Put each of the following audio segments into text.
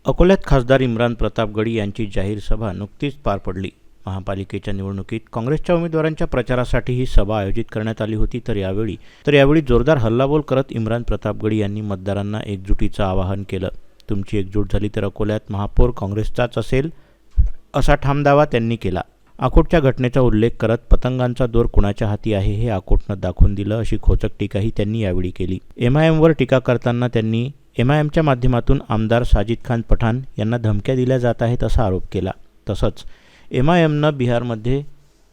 अकोल्यात खासदार इम्रान प्रताप गडी यांची जाहीर सभा नुकतीच पार पडली। महापालिकेच्या निवडणुकीत काँग्रेसच्या उमेदवारांच्या प्रचारासाठी ही सभा आयोजित करण्यात आली होती। तर यावेळी जोरदार हल्लाबोल करत इम्रान प्रताप गडी यांनी मतदारांना एकजुटीचं आवाहन केलं। तुमची एकजूट झाली तर अकोल्यात महापौर काँग्रेसचाच असेल असा ठाम दावा त्यांनी केला। अकोटच्या घटनेचा उल्लेख करत पतंगांचा दोर कुणाच्या हाती आहे हे अकोटनं दाखवून दिलं अशी खोचक टीकाही त्यांनी यावेळी केली। MIMवर टीका करताना त्यांनी MIMच्या माध्यमातून आमदार साजिद खान पठाण यांना धमक्या दिल्या जात आहेत असा आरोप केला। तसंच MIMनं बिहारमध्ये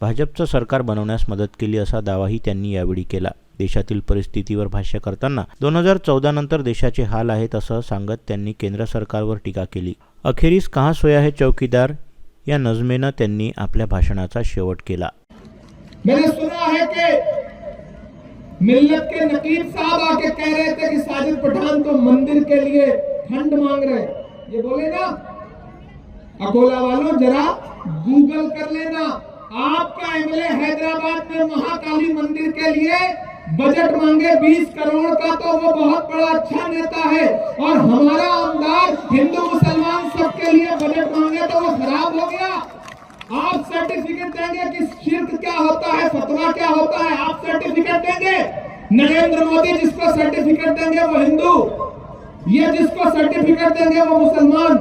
भाजपचं सरकार बनवण्यास मदत केली असा दावाही त्यांनी यावेळी केला। देशातील परिस्थितीवर भाष्य करताना 2014 नंतर देशाचे हाल आहेत असं सांगत त्यांनी केंद्र सरकारवर टीका केली। अखेरीस कहाँ सोया है चौकीदार या नजमेनं त्यांनी आपल्या भाषणाचा शेवट केला। मैंने सुना है कि मिल्लत के नकीब साहब आके कह रहे थे कि साजिद पठान तो मंदिर के लिए फंड मांग रहे, ये बोले ना। अकोला वालों जरा गूगल कर लेना, आपका MLA हैदराबाद में महाकाली मंदिर के लिए बजट मांगे 20 करोड़ का तो वो बहुत बड़ा अच्छा नेता है, और हमारा आमदार हिंदू मुसलमान सबके लिए बजट मांगे तो वो खराब हो गया। आप सर्टिफिकेट देंगे कि शिर्क क्या होता है, फतवा क्या होता है, आप सर्टिफिकेट देंगे। नरेंद्र मोदी जिसको सर्टिफिकेट देंगे वो हिंदू, ये जिसको सर्टिफिकेट देंगे वो मुसलमान।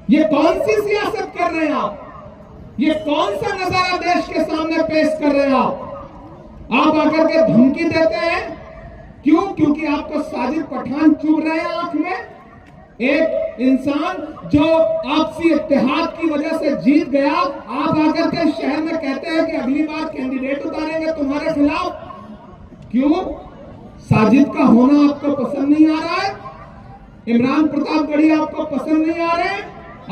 ये कौन सी सियासत कर रहे हैं आप? ये कौन सा नजारा देश के सामने पेश कर रहे हैं आप आकर के धमकी देते हैं। क्यों? क्योंकि आपको साजिद पठान चुभ रहे हैं आंख में। एक इंसान जो आपसी इत्तेहाद की वजह से जीत गया, आप आकर के शहर में कहते हैं कि अगली बार कैंडिडेट उतारेंगे तुम्हारे खिलाफ। क्यों? साजिद का होना आपको पसंद नहीं आ रहा है, इमरान प्रताप गड़ी आपको पसंद नहीं आ रहे।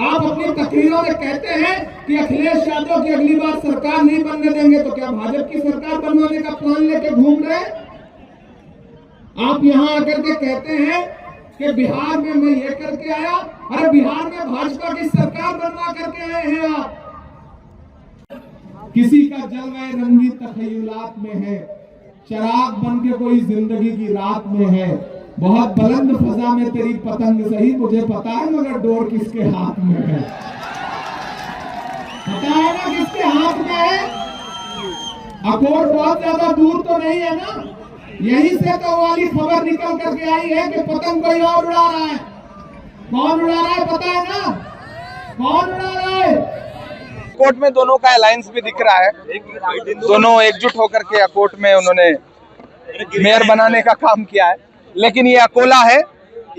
आप अपनी तकरीरों में कहते हैं कि अखिलेश यादव की अगली बार सरकार नहीं बनने देंगे, तो क्या भाजपा की सरकार बनवाने का प्लान लेके घूम रहे? आप यहां आकर के कहते हैं कि बिहार में मैं ये करके आया, अरे बिहार में भाजपा की सरकार बनवा करके आए हैं आप। किसी का जलवा रंगी तखय्युलात में है, चराग बन के कोई जिंदगी की रात में है। बहुत बुलंद फजा में तेरी पतंग सही, मुझे पता है मगर डोर किसके हाथ में है। पता है ना किसके हाथ में है? अकोट बहुत ज्यादा दूर तो नहीं है ना, यहीं से तो वाली खबर निकल करके आई है कि पतंग कोई और उड़ा रहा है। कौन उड़ा रहा है पता है ना? कौन उड़ा रहा है? अकोट में दोनों का अलायंस भी दिख रहा है। दोनों एकजुट होकर के अकोट में उन्होंने मेयर बनाने का काम किया है। लेकिन ये अकोला है,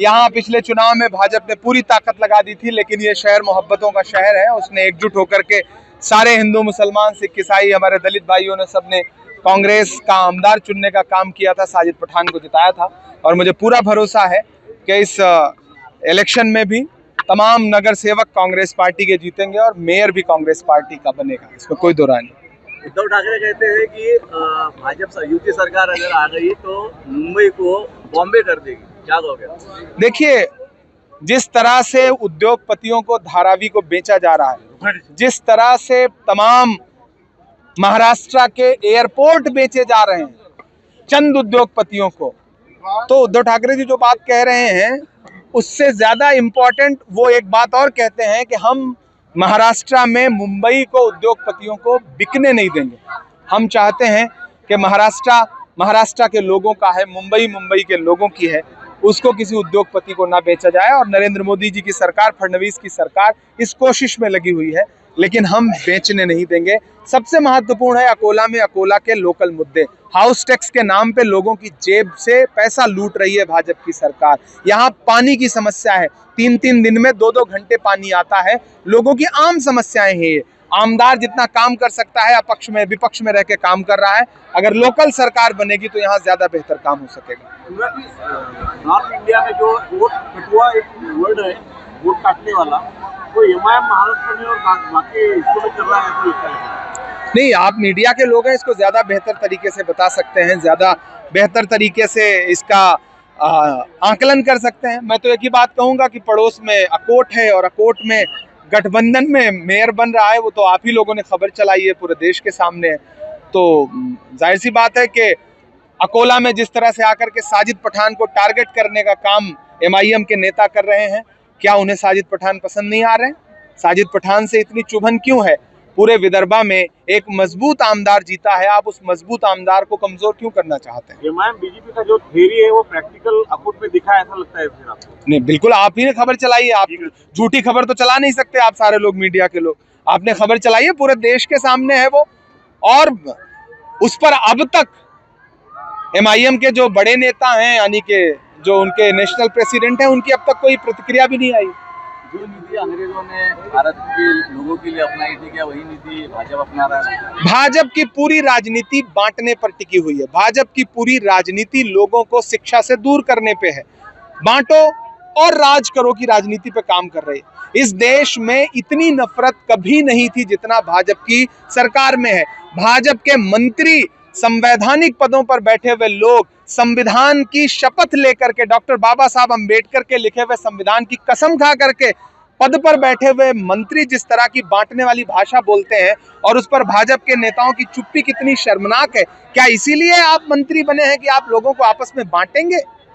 यहाँ पिछले चुनाव में भाजपा ने पूरी ताकत लगा दी थी, लेकिन ये शहर मोहब्बतों का शहर है। उसने एकजुट होकर के सारे हिंदू मुसलमान सिख ईसाई हमारे दलित भाइयों ने सबने कांग्रेस का आमदार चुनने का काम किया था, साजिद पठान को जिताया था। और मुझे पूरा भरोसा है कि इस इलेक्शन में भी तमाम नगर सेवक कांग्रेस पार्टी के जीतेंगे और मेयर भी कांग्रेस पार्टी का बनेगा, इसमें कोई दो राय नहीं। उद्धव ठाकरे कहते हैं कि भाजपा युति सरकार अगर आ गई तो मुंबई को बॉम्बे कर देगी, क्या कहोगे? देखिए, जिस तरह से उद्योगपतियों को धारावी को बेचा जा रहा है, जिस तरह से तमाम महाराष्ट्र के एयरपोर्ट बेचे जा रहे हैं चंद उद्योगपतियों को, तो उद्धव ठाकरे जी जो बात कह रहे हैं उससे ज्यादा इम्पोर्टेंट वो एक बात और कहते हैं कि हम महाराष्ट्र में मुंबई को उद्योगपतियों को बिकने नहीं देंगे। हम चाहते हैं कि महाराष्ट्र के लोगों का है, मुंबई के लोगों की है, उसको किसी उद्योगपति को ना बेचा जाए। और नरेंद्र मोदी जी की सरकार, फडणवीस की सरकार इस कोशिश में लगी हुई है, लेकिन हम बेचने नहीं देंगे। सबसे महत्वपूर्ण है अकोला में अकोला के लोकल मुद्दे। हाउस टैक्स के नाम पे लोगों की जेब से पैसा लूट रही है भाजपा की सरकार। यहाँ पानी की समस्या है, 3-3 दिन में 2-2 घंटे पानी आता है। लोगों की आम समस्याएं हैं ये। आमदार जितना काम कर सकता है अपक्ष में विपक्ष में रह के काम कर रहा है। अगर लोकल सरकार बनेगी तो यहाँ ज्यादा बेहतर काम हो सकेगा। नॉर्थ इंडिया में जो वोट कटुआ एक वर्ड है, वोट काटने वाला, वो MIM महाराष्ट्र में और बाकी हिस्सों में कर रहा है। नहीं, आप मीडिया के लोग हैं, इसको ज्यादा बेहतर तरीके से बता सकते हैं, ज्यादा बेहतर तरीके से इसका आकलन कर सकते हैं। मैं तो एक ही बात कहूंगा कि पड़ोस में अकोट है और अकोट में गठबंधन में मेयर बन रहा है, वो तो आप ही लोगों ने खबर चलाई है, पूरे देश के सामने है। तो जाहिर सी बात है कि अकोला में जिस तरह से आकर के साजिद पठान को टारगेट करने का काम MIM के नेता कर रहे हैं, क्या उन्हें साजिद पठान पसंद नहीं आ रहे हैं? साजिद पठान से इतनी चुभन क्यों है? पूरे विदर्भा में एक मजबूत आमदार जीता है, आप उस मजबूत आमदार को कमजोर क्यों करना चाहते हैं? एमआईएम बीजेपी का जो थ्योरी है वो प्रैक्टिकल अकाउंट में दिखा, ऐसा लगता है फिर आपको? नहीं, बिल्कुल आप ही ने खबर चलाई है। आप झूठी खबर तो चला नहीं सकते, आप सारे लोग, मीडिया के लोग। आपने खबर चलाई है, पूरे देश के सामने है वो, और उस पर अब तक एमआईएम के जो बड़े नेता हैं, यानी कि जो उनके नेशनल प्रेसिडेंट हैं, उनकी अब तक कोई प्रतिक्रिया भी नहीं आई। जो नीति अंग्रेजों ने भारत के लोगों के लिए अपनाई थी, क्या वही नीति भाजपा अपना रहा है? भाजपा की पूरी राजनीति बांटने पर टिकी हुई है। भाजपा की पूरी राजनीति लोगों को शिक्षा से दूर करने पे है। बांटो और राज करो की राजनीति पे काम कर रही है। इस देश में इतनी नफरत कभी नहीं थी जितना भाजपा की सरकार में है। भाजपा के मंत्री, संवैधानिक पदों पर बैठे हुए लोग, संविधान की शपथ लेकर के, डॉक्टर बाबा साहब अंबेडकर के लिखे हुए संविधान की कसम खा करके पद पर बैठे हुए मंत्री जिस तरह की बांटने वाली भाषा बोलते हैं, और उस पर भाजपा के नेताओं की चुप्पी कितनी शर्मनाक है। क्या इसीलिए आप मंत्री बने हैं कि आप लोगों को आपस में बांटेंगे?